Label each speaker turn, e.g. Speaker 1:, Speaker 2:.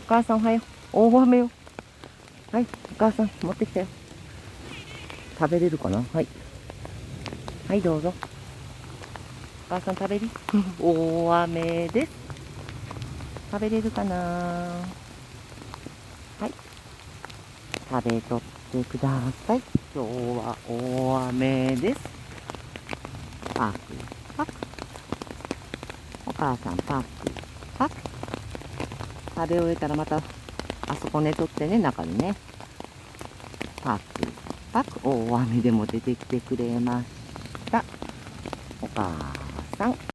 Speaker 1: お母さんおはよう。大雨よ。はい、お母さん持ってきたよ。食べれるかな。はい。はい、どうぞ。お母さん食べる大雨です。食べれるかな。はい。食べとってください。今日は大雨です。パクパク。お母さんパクパク。食べ終えたらまたあそこ寝とってね、中にね。パクパク。大雨でも出てきてくれました。お母さん。